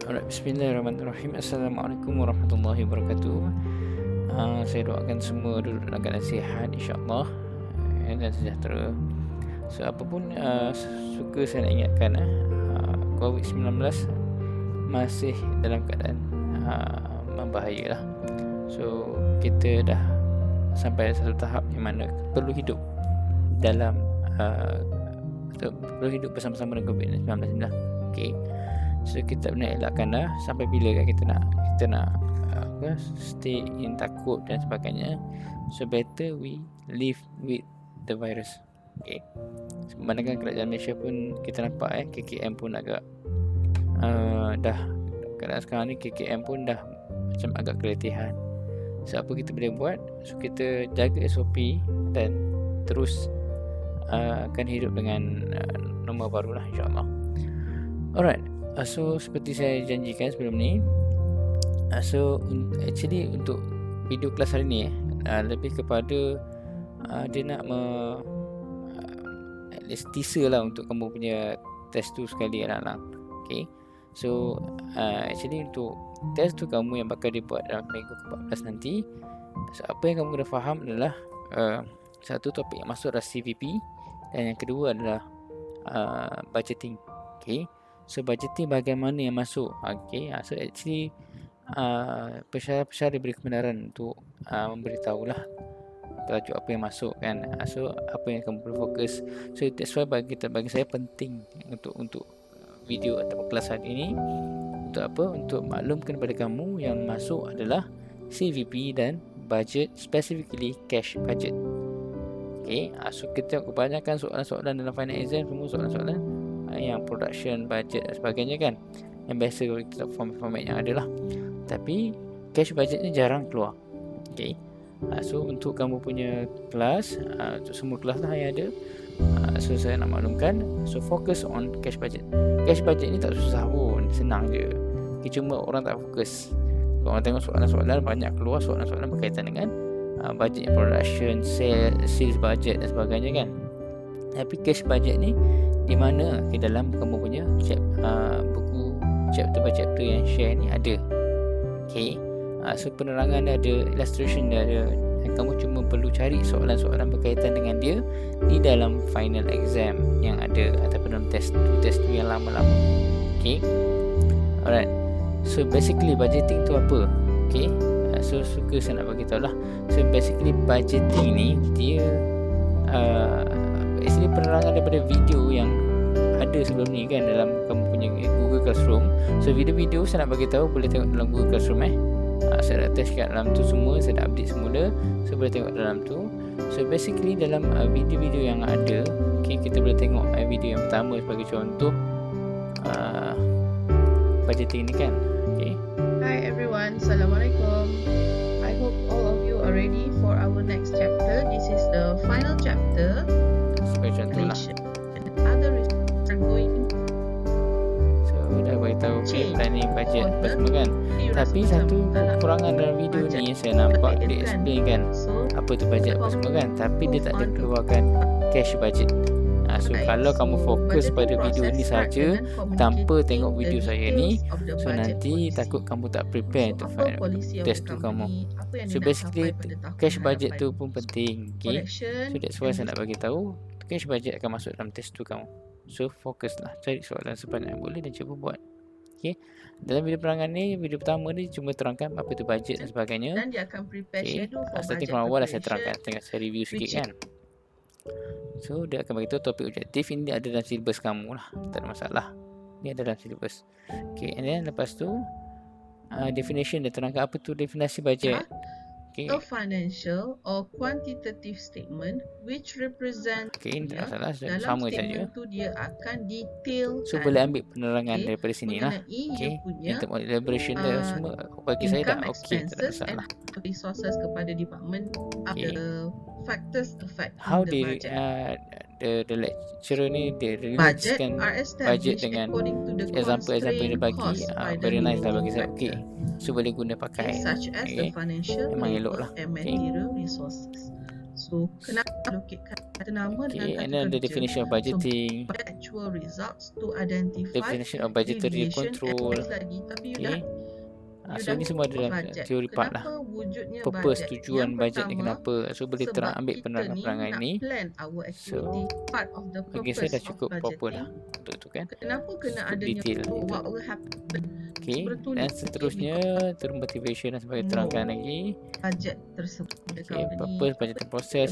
Alright, bismillahirrahmanirrahim. Assalamualaikum warahmatullahi wabarakatuh. Saya doakan semua duduk dalam keadaan sihat, insyaAllah, dan sejahtera. So, apapun suka saya nak ingatkan, COVID-19 masih dalam keadaan membahaya lah. So, kita dah sampai satu tahap di mana perlu hidup dalam perlu hidup bersama-sama dengan COVID-19 ni lah. Okay. So kita nak elakkan dah sampai bila kan kita nak stay in takut dan sebagainya. So better we live with the virus. Okay. Sebenarnya kerajaan Malaysia pun kita nampak KKM pun agak dah kadang sekarang ni KKM pun dah macam agak keletihan. So apa kita boleh buat? So kita jaga SOP dan terus akan hidup dengan normal baru lah, insyaAllah. Alright. So seperti saya janjikan sebelum ni, so actually untuk video kelas hari ni lebih kepada dia nak at least teaser lah untuk kamu punya test tu sekali anak-anak. Okay. So actually untuk test tu kamu yang bakal dibuat dalam minggu ke-14 nanti. So apa yang kamu kena faham adalah satu topik yang masuk adalah CVP, dan yang kedua adalah budgeting. Okay. So budgeting bagaimana yang masuk. Okay. So actually pesyarah diberi kebenaran untuk memberitahulah tajuk apa yang masuk kan. So apa yang kamu perlu fokus. So that's why bagi saya penting untuk video atau kelas hari ini. Untuk apa? Untuk maklumkan kepada kamu yang masuk adalah CVP dan budget, specifically cash budget. Okay. So kita tengok kebanyakan soalan-soalan dalam final exam semua soalan-soalan yang production, budget dan sebagainya kan, yang biasa kalau kita format yang ada lah. Tapi cash budget ni jarang keluar. Okay. So untuk kamu punya kelas, untuk semua kelas lah yang ada, so saya nak maklumkan, so fokus on cash budget. Cash budget ni tak susah pun, senang je. Cuma orang tak fokus. Kalau orang tengok soalan-soalan banyak keluar, soalan-soalan berkaitan dengan budget production, sales budget dan sebagainya kan. Tapi cash budget ni di mana di dalam kamu punya buku chapter by chapter yang share ni ada. Okay. So penerangan dia ada, illustration dia ada, dan kamu cuma perlu cari soalan-soalan berkaitan dengan dia di dalam final exam yang ada ataupun dalam test tu yang lama-lama. Okay. Alright. So basically budgeting tu apa? Okay. So suka saya nak bagi tahu lah. So basically budgeting ni dia actually penerangan daripada video yang ada sebelum ni kan dalam kamu punya Google Classroom. So video-video saya nak bagi tahu boleh tengok dalam Google Classroom saya dah test kat dalam tu semua, saya dah update semula, so boleh tengok dalam tu. So basically dalam video-video yang ada, okay, kita boleh tengok video yang pertama sebagai contoh budgeting ni kan. Okay. Hi everyone, Assalamualaikum. I hope all of you are ready for our next chapter. This is the final chapter. Sebagai contoh lah. Other resources are going. So dah beritahu planning budget apa semua kan. Tapi satu kekurangan dalam video ni saya nampak dia explain kan apa tu budget apa semua kan, tapi dia tak ada keluarkan cash budget. So kalau kamu fokus pada video ni saja tanpa tengok video saya ni, so nanti takut kamu tak prepare untuk test tu kamu. So basically cash budget tu pun penting. Okay. So that's why saya nak bagi tahu cash budget akan masuk dalam test tu kamu. So fokuslah, cari soalan sebanyak yang boleh dan cuba buat. Okay. Dalam video penerangan ni, video pertama ni cuma terangkan apa tu budget dan sebagainya. Dan dia akan prepare schedule for starting from awal dah saya terangkan, tengok saya review sikit kan. So dia akan beritahu topik objektif ini ada dalam syllabus kamu lah, tak ada masalah. Ni ada dalam syllabus. Okay, and then lepas tu definition dia terangkan apa tu definisi budget. Okay. A financial or quantitative statement which represent masalah, dalam sama statement saja. tu dia akan detailkan. So boleh ambil penerangan daripada sini lah. Okay. Untuk elaboration dia semua bagi saya dah okey, tak ada masalah. Resources kepada department, the factors affect how the budget. The lecturer ni dia releasekan budget dengan example yang dia bagi, very nice lah bagi saya. Okey. So boleh guna pakai. Such as the financial, memang elok lah. and material resources. So So kenapa allocate kata nama dengan Okay, kata and then the kerja? definition of So budgeting, actual results to identify definition of budgetary deviation and control. lagi. Tapi you Okay, you so dah ini semua dalam budget. teori part lah. Kenapa wujudnya Purpose, budget? tujuan Yang budget ni pertama, kenapa. So boleh terang sebab ambil kita penerangan-penerangan nak ni. plan our So activity. Part of the bagi purpose saya dah of cukup proper lah budgeting. untuk tu kan. Kenapa kena Cukup adanya detail lah itu. what will happen? Okay, Bertulis dan seterusnya termotivation dan sebagainya terangkan lagi. budget tersebut. Okay, purpose, budgeting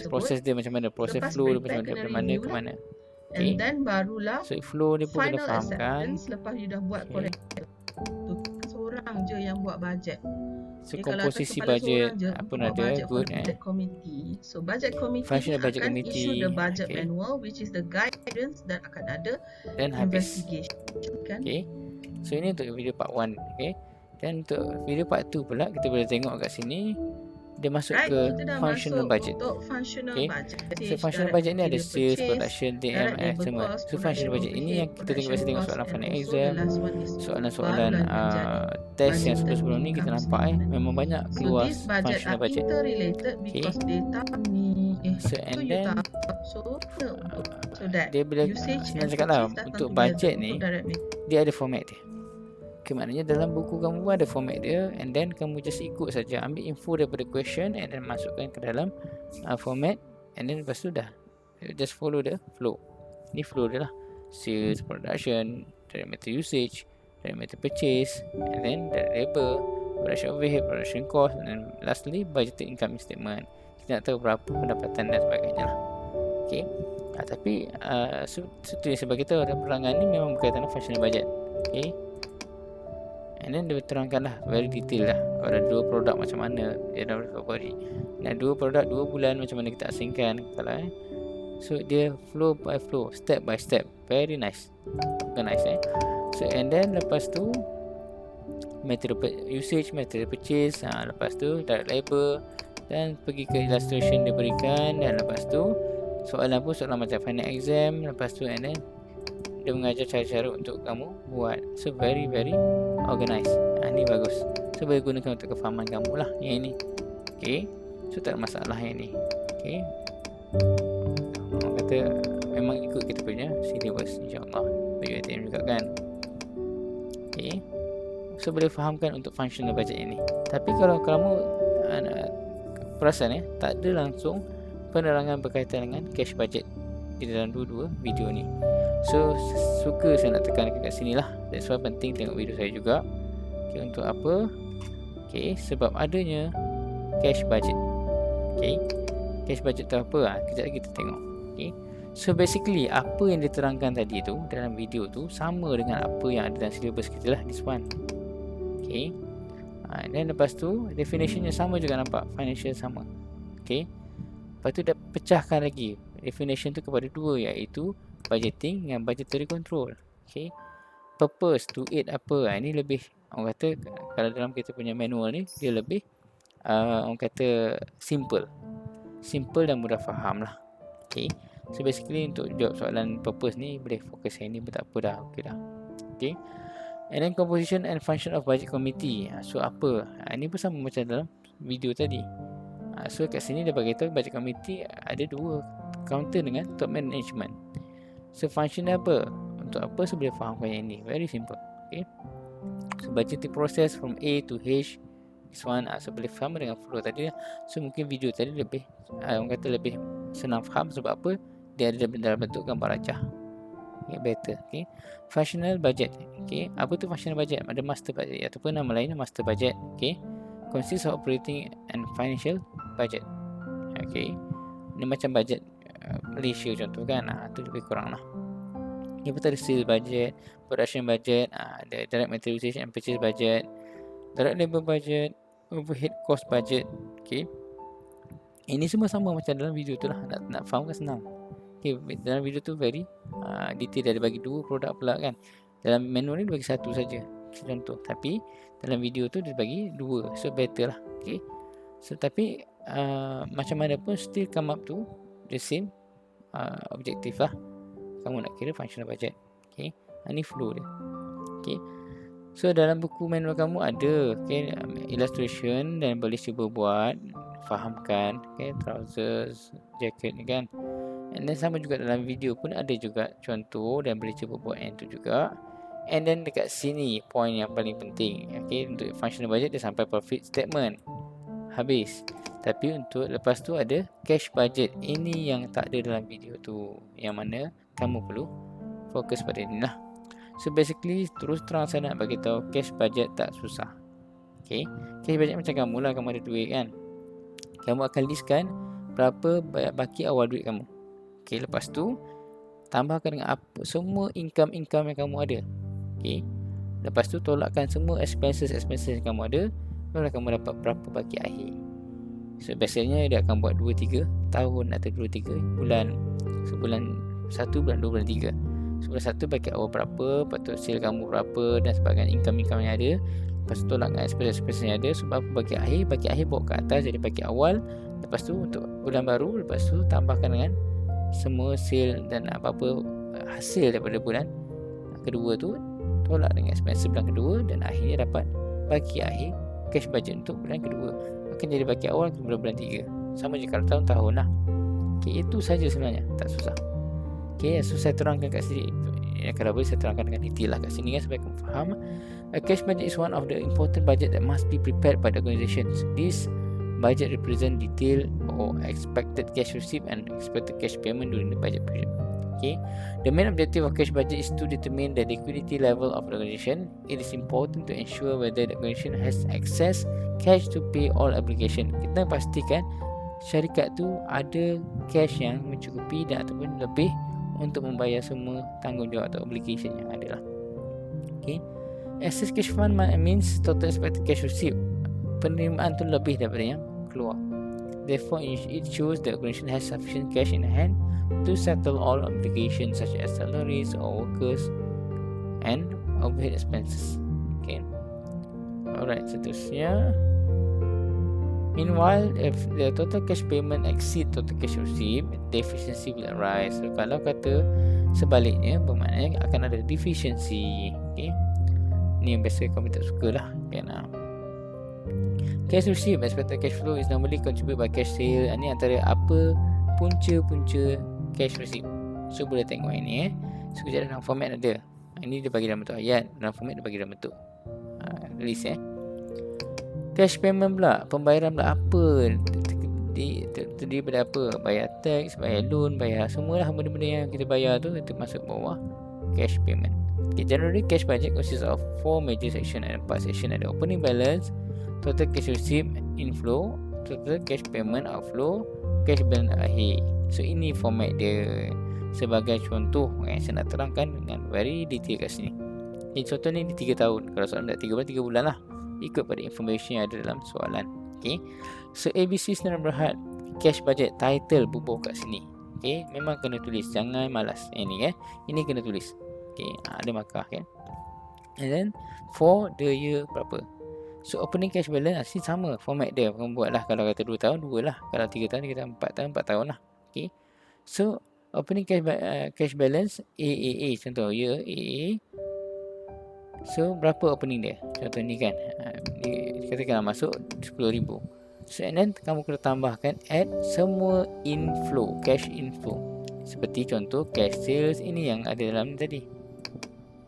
proses dia macam mana, proses Lepas flow dia prepare, macam mana, kena dari mana review ke lah. mana. And Okay, then barulah so flow dia pun kena final fahamkan. acceptance lepas you dah buat Okay. correct. Tu seorang je yang buat budget. So Kalau atas komposisi kepala budget seorang je apa buat ada budget for good budget committee. So budget committee Functional ni budget akan committee, issue the budget okay. manual, which is the guidance dan akan ada dan habis. investigation kan. Okay, so ini untuk video part 1. Okay, dan untuk video part 2 pula kita boleh tengok kat sini dia masuk Right, ke kita dah functional masuk budget. untuk functional Okay. budget. So functional budget ni ada sales, production, DMS semua. So functional budget ini yang kita biasa tengok soalan final exam, soalan-soalan test yang sebelum ni kita nampak memang banyak keluar functional budget. Interrelated because data ni So and then so that dia bila usage senang and cakap lah purchase datang untuk together budget ni untuk direct dia ada format dia. Okay, maknanya dalam buku kamu pun ada format dia, and then kamu just ikut saja, ambil info daripada question and then masukkan ke dalam format, and then lepas tu dah just follow the flow. Ni flow dia lah, sales, production, direct material usage, direct material purchase, and then direct labor, production overhead, production cost, and then lastly budgeted income statement. Kita nak tahu berapa pendapatan dan sebagainya lah. Okay, tapi sebagai kita ada perangan ni memang berkaitan dengan functional budget. Okay, and then dia terangkan lah very detail lah. Kalau ada 2 produk macam mana dia dah recovery. Nak 2 produk 2 bulan macam mana kita asingkan. Kalau so dia flow by flow, step by step. Very nice. Nice So and then lepas tu material usage, material purchase, lepas tu direct labor, dan pergi ke illustration dia berikan, dan lepas tu soalan pun soalan macam final exam. Lepas tu and then dia mengajar cara-cara untuk kamu buat. So very organized. Ni bagus. So boleh gunakan untuk kefahaman kamu lah yang ini. Okay, so tak ada masalah yang ni. Okay, orang kata memang ikut kita punya syllabus, insyaAllah UiTM juga kan. Okay, so boleh fahamkan untuk functional budget ini. Tapi kalau kamu perasan tak ada langsung penerangan berkaitan dengan cash budget di dalam dua-dua video ni. So suka saya nak tekankan kat sini lah. That's why penting tengok video saya juga. Okay, untuk apa? Okay, sebab adanya cash budget. Okay, cash budget tu apa? Kejap lagi kita tengok. Okay, so basically apa yang diterangkan tadi tu dalam video tu sama dengan apa yang ada dalam syllabus kita lah, this one. Okay, dan lepas tu definitionnya sama juga, nampak financial sama. Okay, lepas tu dah pecahkan lagi definition tu kepada 2, iaitu budgeting dengan budgetary control. Okay, purpose to aid apa, ini lebih orang kata kalau dalam kita punya manual ni dia lebih orang kata simple dan mudah faham lah. Okay, so basically untuk jawab soalan purpose ni boleh fokus yang ni pun tak apa dah. Okay dah. Okay, and then composition and function of budget committee. So apa, ini pun sama macam dalam video tadi. So kat sini dia beritahu budget committee ada 2 counter dengan top management. So function dia apa, untuk apa, so boleh fahamkan yang ni, very simple. Okay, so budgeting process from A to H, this one so boleh faham dengan flow tadi. So mungkin video tadi lebih orang kata lebih senang faham sebab apa, dia ada dalam bentuk gambar rajah. Okay, better. Okay, functional budget. Okay, apa tu functional budget? Ada master budget ataupun nama lainnya master budget. Okay, consists of operating and financial budget. Okay, ni macam budget Malaysia contoh kan, tu lebih kurang lah. Ni pun ada sales budget, production budget, ada direct material usage and purchase budget, direct labor budget, overhead cost budget. Okay, ini semua sama macam dalam video tu lah. Nak faham kan senang. Okay, dalam video tu very detail, dia bagi 2 produk pula kan. Dalam manual ni dia bagi 1 saja contoh, tapi dalam video tu dia bagi 2, so better lah. Okay, so tapi macam mana pun still come up to the same objektif lah. Kamu nak kira functional budget. Okay, ini flow dia. Okay, so dalam buku manual kamu ada illustration dan boleh cuba buat fahamkan. Okay, trousers, jacket ni kan. And then sama juga dalam video pun ada juga contoh dan boleh cuba buat yang tu juga. And then dekat sini point yang paling penting. Okay, untuk functional budget dia sampai profit statement. Habis. Tapi untuk lepas tu ada cash budget. Ini yang tak ada dalam video tu. Yang mana kamu perlu fokus pada ni lah. So basically terus terang saya nak bagi tahu cash budget tak susah. Okay, cash budget macam kamu lah, kamu ada duit kan. Kamu akan listkan berapa baki awal duit kamu. Okay, lepas tu tambahkan dengan apa semua income yang kamu ada. Okay, lepas tu tolakkan semua expenses yang kamu ada. Barulah kamu dapat berapa baki akhir. So biasanya dia akan buat 2-3 tahun atau 2-3 bulan. Sebulan 1 bulan 2 bulan 3. Sebulan 1 baki awal berapa, lepas tu sale kamu berapa dan sebagainya, income yang ada. Lepas tu tolakkan expenses yang ada. So berapa baki akhir bawa ke atas jadi baki awal. Lepas tu untuk bulan baru, lepas tu tambahkan dengan semua sale dan apa-apa hasil daripada bulan kedua tu, tolak dengan expenses bulan kedua dan akhirnya dapat baki akhir cash budget untuk bulan kedua. Akan jadi baki awal ke bulan 3. Sama je kalau tahun-tahun lah. Okay, itu saja sebenarnya, tak susah. Okay, so saya terangkan kat sini. Kalau boleh saya terangkan dengan detail lah kat sini kan supaya kamu faham. A cash budget is one of the important budget that must be prepared by the organizations. This budget represent detail or expected cash receipt and expected cash payment during the budget period. Okay, the main objective of cash budget is to determine the liquidity level of the organization. It is important to ensure whether the organization has access cash to pay all obligation. Kita pastikan syarikat tu ada cash yang mencukupi dan ataupun lebih untuk membayar semua tanggungjawab atau obligation yang ada lah. Okay, excess cash fund means total expected cash receipt. Penerimaan tu lebih daripada yang keluar. Therefore, it shows the organization has sufficient cash in hand to settle all obligations such as salaries or workers and overhead expenses. Okay. Alright, seterusnya. Meanwhile, if the total cash payment exceed total cash receipt, deficiency will arise. So, kalau kata sebaliknya, bermakna akan ada deficiency. Okay. Ni yang biasa kami tak suka lah. Cash receipt, expected cash flow is normally contributed by cash sale. Ini antara apa punca-punca cash receipt. So boleh tengok ini sekejap dalam format ada. Ini dia bagi dalam bentuk ayat, dalam format dia bagi dalam bentuk list Cash payment pula, pembayaran pula apa? Terdiri pada apa? Bayar tax, bayar loan, bayar semualah benda-benda yang kita bayar tu itu masuk bawah cash payment. Okay, generally cash budget consists of 4 major section. Ada 4 section. Ada opening balance, total cash receipt inflow, total cash payment outflow, cash balance akhir. So ini format dia sebagai contoh yang saya nak terangkan dengan very detail kat sini. Ini contoh ni di 3 tahun. Kalau soalan dah 3 bulan lah, ikut pada information yang ada dalam soalan. Okay, so ABC sebenarnya berhad cash budget title bubuh kat sini. Okay, memang kena tulis, jangan malas. Ini ini kena tulis. Okay, ada markah kan. And then for the year berapa. So opening cash balance sini sama format dia. Kamu buat lah. Kalau kata 2 tahun 2 lah. Kalau 3 tahun kita 4 tahun lah. Okay, so opening cash balance AAA contoh year AA. So berapa opening dia? Contoh ni kan, katakanlah masuk 10,000. So and then kamu kena tambahkan add semua inflow, cash inflow. Seperti contoh cash sales ini yang ada dalam ni tadi.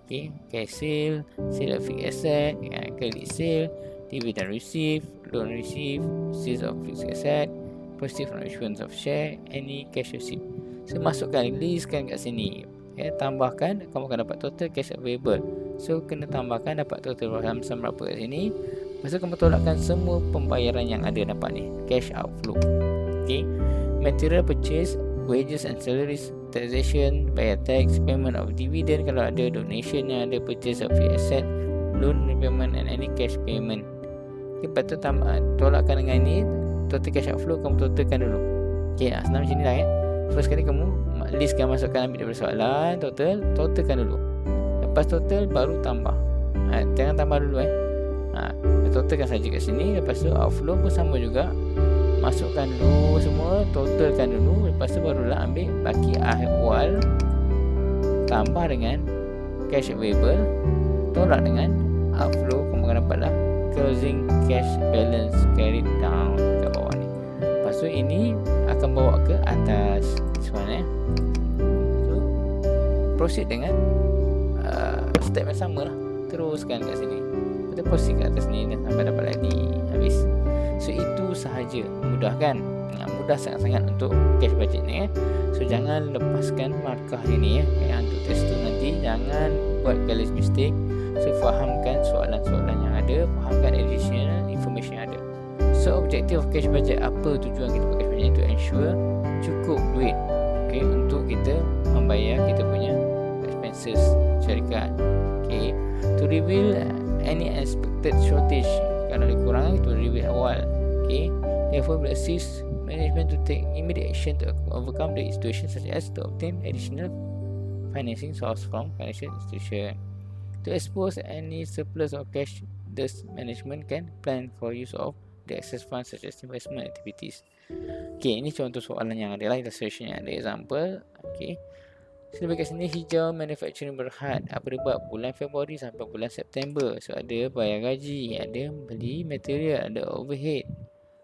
Okay, cash sale, sale of fixed asset, credit sale, dividend receive, loan receive, sales of fixed asset, proceeds from issuance of share, any cash receipt. So masukkan, listkan kat sini. Okay, tambahkan, kamu akan dapat total cash available. So kena tambahkan dapat total sum berapa kat sini. Lepas tu kamu tolakkan semua pembayaran yang ada dapat ni, cash outflow. Okay, material purchase, wages and salaries, taxation, bayar tax, payment of dividend kalau ada, donation yang ada, purchase of fixed asset, loan repayment and any cash payment. Okay, lepas tu tolakkan dengan ni, total cash outflow kamu totalkan dulu. Okay, senang macam ni lah First kali kamu listkan, masukkan, ambil daripada soalan, totalkan dulu. Lepas total baru tambah. Jangan tambah dulu totalkan saja kat sini. Lepas tu outflow pun sama juga. Masukkan dulu semua, totalkan dulu. Lepas tu barulah ambil baki awal, tambah dengan cash available, tolak dengan outflow. Kamu akan dapatlah closing cash balance carried down kat bawah ni. So ini akan bawa ke atas sebenarnya. So proceed dengan step yang sama lah. Teruskan kat sini. Kita proceed ke atas ni dan sampai dapat lagi habis. So itu sahaja. Mudah kan? Mudah sangat-sangat untuk cash budget ni So jangan lepaskan markah ini untuk test tu nanti. Jangan buat careless mistake. So fahamkan soalan-soalan yang ada, fahamkan additional information yang ada. So objective of cash budget, apa tujuan kita buat cash budget? To ensure cukup duit untuk kita membayar kita punya expenses syarikat. To reveal any expected shortage. Kalau ada kekurangan, itu reveal awal. Therefore will assist management to take immediate action to overcome the situation, such as to obtain additional financing source from financial institution. To expose any surplus of cash, thus management can plan for use of the excess funds such as investment activities. Ini contoh soalan yang ada lah, illustration yang ada, example. So dekat sini hijau manufacturing berhad. Apa dia buat? Bulan Februari sampai bulan September. So ada bayar gaji, ada beli material, ada overhead,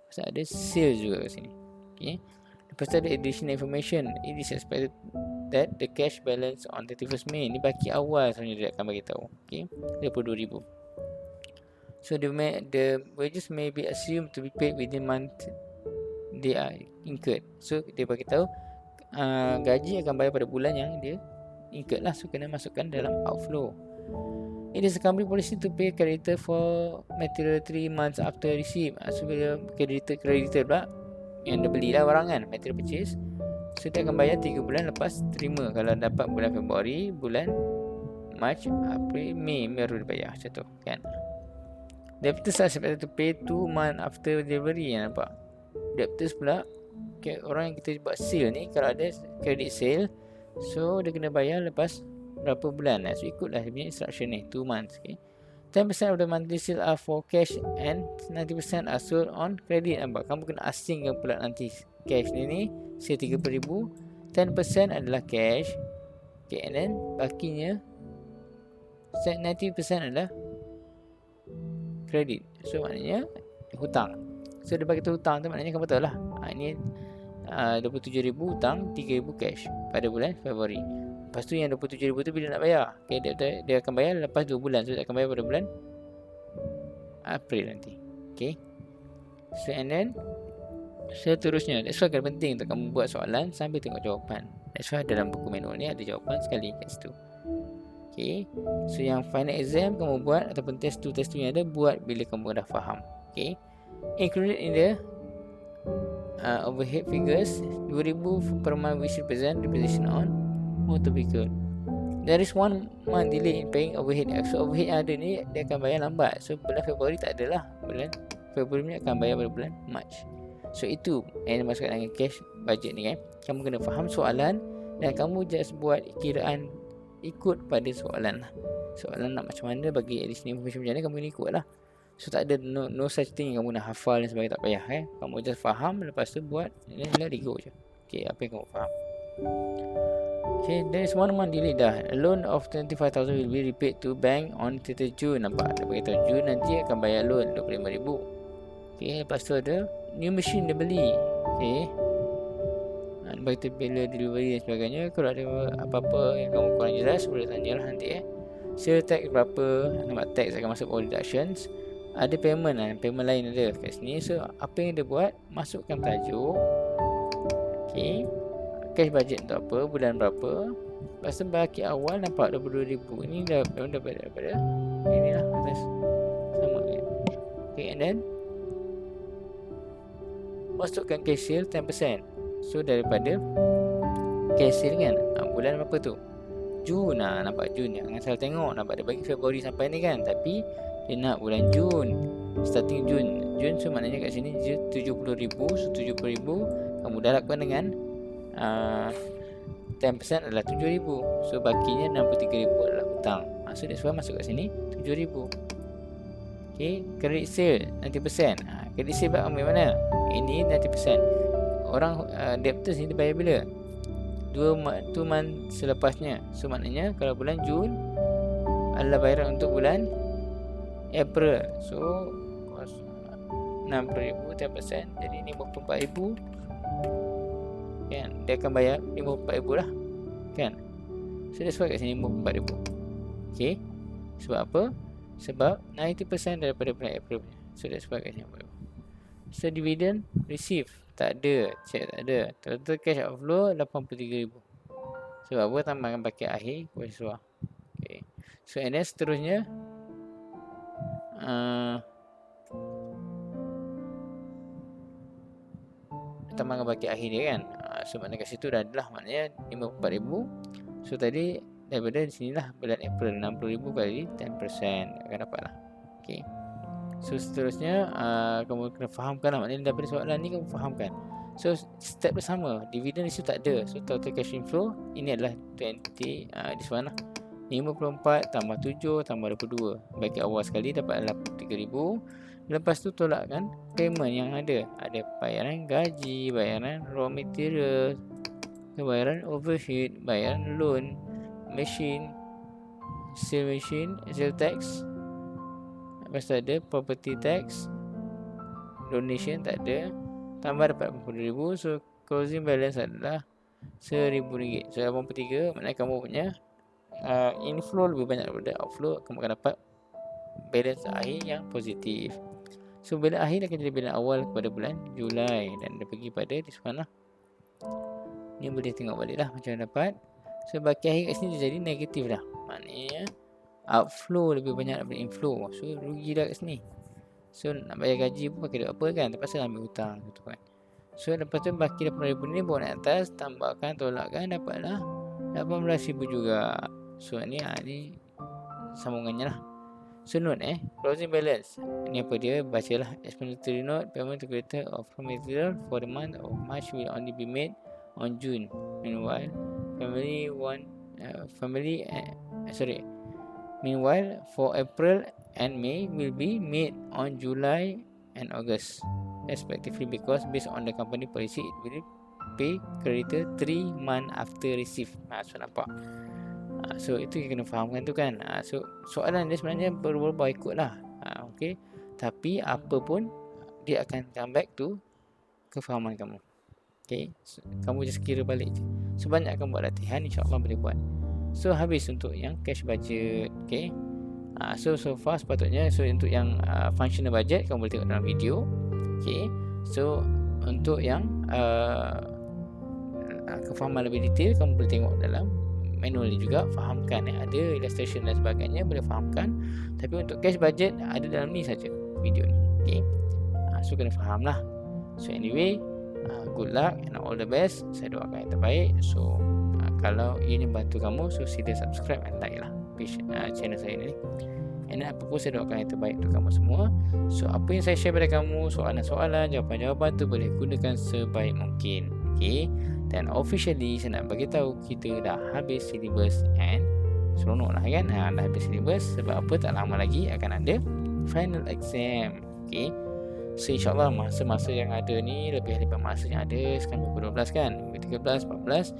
so ada sales juga kat sini. Lepas tu ada additional information. It is expected that the cash balance on 31st May. Ni baki awal sebenarnya dia akan bagi tahu. 22,000. So the wages may be assumed to be paid within month they are incurred. So dia bagi tahu gaji akan bayar pada bulan yang dia incurred lah. So kena masukkan dalam outflow. It is a company policy to pay creditor for material 3 months after receipt. So bila creditor pula yang dia beli lah barang kan, material purchase, so dia akan bayar 3 bulan lepas terima. Kalau dapat bulan Februari, bulan March, April, Mei baru dia bayar macam tu kan. Debtors are expected to pay 2 months after delivery. Yang nampak debtors pula, orang yang kita buat sale ni, kalau ada credit sale, so dia kena bayar lepas berapa bulan. So ikutlah dia punya instruction ni, 2 months. 10% of the monthly sale are for cash and 90% are sold on credit. Nampak? Kamu kena asingkan pula nanti cash ni sale 30,000, 10% adalah cash, and then bakinya 90% adalah credit. So maknanya hutang. So dia bagi tu hutang tu maknanya kamu tahu lah, ini 27,000 hutang, 3,000 cash pada bulan Februari. Lepas tu yang 27,000 tu bila nak bayar? Dia akan bayar lepas 2 bulan. So dia akan bayar pada bulan April nanti. So and then seterusnya. That's why kan penting untuk kamu buat soalan sambil tengok jawapan. That's why dalam buku manual ni ada jawapan sekali kat situ. So yang final exam kamu buat ataupun test tu yang ada, buat bila kamu dah faham. Included in the overhead figures, 2,000 per month which represent depreciation on motor vehicle. There is 1 month delay in paying overhead. So overhead yang ada ni dia akan bayar lambat. So bulan Februari tak adalah. Bulan Februari ni akan bayar pada bulan March. So itu yang dimasukkan dengan cash budget ni kan. Kamu kena faham soalan dan kamu just buat kiraan ikut pada soalan lah. Soalan nak macam mana, bagi additional information macam mana, kamu kena ikut lah. So tak ada no such thing kamu nak hafal dan sebagainya, tak payah Kamu just faham, lepas tu buat, let it go je. Apa yang kamu faham. There is 1 month delay dah. A loan of 25,000 will be repaid to bank on 30 June. Nampak? Dia beritahu Jun nanti akan bayar loan 25,000. Lepas tu ada new machine dia beli. Dia beritahu bila delivery dan sebagainya. Kalau ada apa-apa yang kamu kurang jelas, boleh tanyalah nanti Sale tax berapa. Nampak tax akan masuk all deductions. Ada payment payment lain ada kat sini. So apa yang dia buat, masukkan tajuk, cash budget untuk apa, bulan berapa. Lepas tu baki awal nampak 22,000. Ini dah daripada inilah atas sama kan. And then masukkan cash sale 10%. So daripada cash sale kan, bulan berapa tu, Jun. Nampak Jun, jangan salah tengok. Nampak dia bagi Februari sampai ni kan, tapi dia nak bulan Jun, starting Jun. So maknanya kat sini 70,000. So 70,000 kamu darabkan dengan 10% adalah 7,000. So bakinya 63,000 adalah hutang. So that's why masuk kat sini 7,000. Credit sale 90%. Credit sale ambil mana? Ini 90%. Orang debtors ni dia bayar bila? 2 month selepasnya. So maknanya kalau bulan Jun adalah bayaran untuk bulan April. So 60,000 10%, jadi 54,000 kan. Dia akan bayar 54,000 lah kan. So that's why kat sini 54,000. Okay, sebab apa? Sebab 90% daripada bulan April punya. So that's why kat sini 54,000. So dividend receive tak ada, check tak ada. Total cash outflow 83,000. Sebab apa? Tambahkan paket akhir kuasa. Okay, so and then seterusnya tambahkan paket akhir dia kan. So maknanya kat situ dah adalah, maknanya 54,000. So tadi daripada di sinilah bulan April 60,000 kali 10% akan dapat lah. Okay, so seterusnya kamu kena fahamkan lah, maknanya daripada soalan ni kamu fahamkan. So step bersama, dividend receive tak ada. So total cash inflow ini adalah 20 this one lah, 54 tambah 7 tambah 22. Bagi awal sekali dapat 83,000. Lepas tu tolakkan payment yang ada. Ada bayaran gaji, bayaran raw material, bayaran overhead, bayaran loan, machine, sale tax. Lepas tu ada property tax, donation tak ada. Tambah dapat 80,000. So closing balance adalah RM1,000. So 83, maknanya kamu punya inflow lebih banyak daripada outflow. Kamu akan dapat balance akhir yang positif. So balance akhir akan jadi balance awal kepada bulan Julai, dan dia pergi pada di sana lah. Ni boleh tengok balik lah macam mana dapat. So baki akhir kat sini dia jadi negatif dah, maknanya outflow lebih banyak daripada inflow. So rugi dah kat sini. So nak bayar gaji pun pakai duit apa kan, terpaksa ambil hutang gitu kan. So lepas tu baki 80,000 ni bawa naik atas, tambahkan, tolakkan, dapatlah 18,000 juga. So ni sambungannya lah. So note closing balance ni apa dia, bacalah. Explanatory note: payment to creator of raw material for the month of March will only be made on June. Meanwhile Meanwhile for April and May will be made on July and August respectively, because based on the company policy it will pay creditor 3 months after receive. So nampak. So itu yang kena fahamkan tu kan. So soalan dia sebenarnya berubah ikutlah. Okay, tapi apa pun dia akan come back to kefahaman kamu. Okay, so, kamu just kira balik je. Sebanyak kamu buat latihan, insyaAllah boleh buat. So habis untuk yang cash budget. Okay, so far sepatutnya. So untuk yang functional budget kamu boleh tengok dalam video. Okay, so untuk yang kefahaman lebih detail kamu boleh tengok dalam manual ni juga. Fahamkan ada illustration dan sebagainya, boleh fahamkan. Tapi untuk cash budget ada dalam ni saja video ni. Okay, so kena faham lah. So anyway, good luck and all the best. Saya doakan yang terbaik. So kalau ini bantu kamu, so sila subscribe and like lah page channel saya ni. And apa pun saya doakan yang terbaik untuk kamu semua. So apa yang saya share pada kamu, soalan-soalan, jawapan-jawapan tu boleh gunakan sebaik mungkin. Okay, dan officially saya nak bagi tahu kita dah habis syllabus, and seronok lah kan. Dah habis syllabus. Sebab apa, tak lama lagi akan ada final exam. Okay, so insyaAllah masa-masa yang ada ni lebih daripada masa yang ada sekarang pukul 12 kan, 13, 14.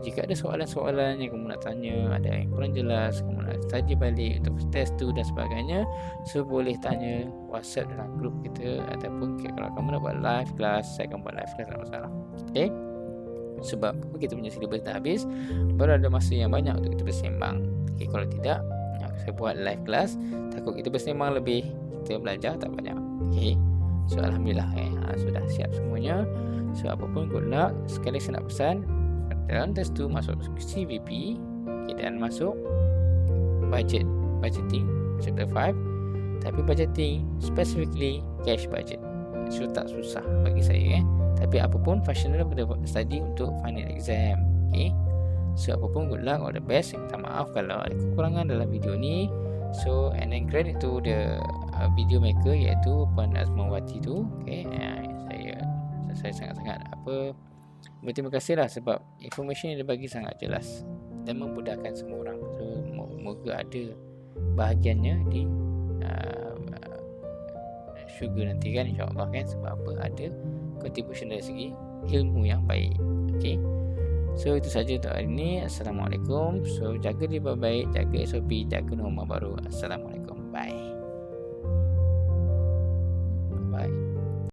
Jika ada soalan-soalan yang kamu nak tanya, ada yang kurang jelas, kamu nak study balik untuk test tu dan sebagainya, so boleh tanya WhatsApp dalam grup kita, ataupun kalau kamu nak buat live class, saya akan buat live class, tak masalah. Okay, sebab kita punya syllabus dah habis, baru ada masa yang banyak untuk kita bersembang. Okay, kalau tidak, saya buat live class, takut kita bersembang lebih, kita belajar tak banyak. Okay, so alhamdulillah sudah siap semuanya. So apapun, good luck. Sekali saya nak pesan, dalam test tu masuk CVP, okay, dan masuk budgeting chapter 5, tapi budgeting specifically cash budget. So tak susah bagi saya tapi apapun functional boleh study untuk final exam. Okay, so apapun, good luck, all the best. Minta maaf kalau ada kekurangan dalam video ni. So and then credit to the video maker, iaitu Puan Azmawati tu. Okay, saya sangat-sangat berterima kasih lah, sebab information yang dia bagi sangat jelas dan memudahkan semua orang. So moga ada bahagiannya di syurga nanti kan, insyaAllah kan. Sebab apa, ada contribution dari segi ilmu yang baik. Okay, so itu saja untuk hari ini. Assalamualaikum. So jaga diri baik-baik, jaga SOP, jaga norma baru. Assalamualaikum, bye.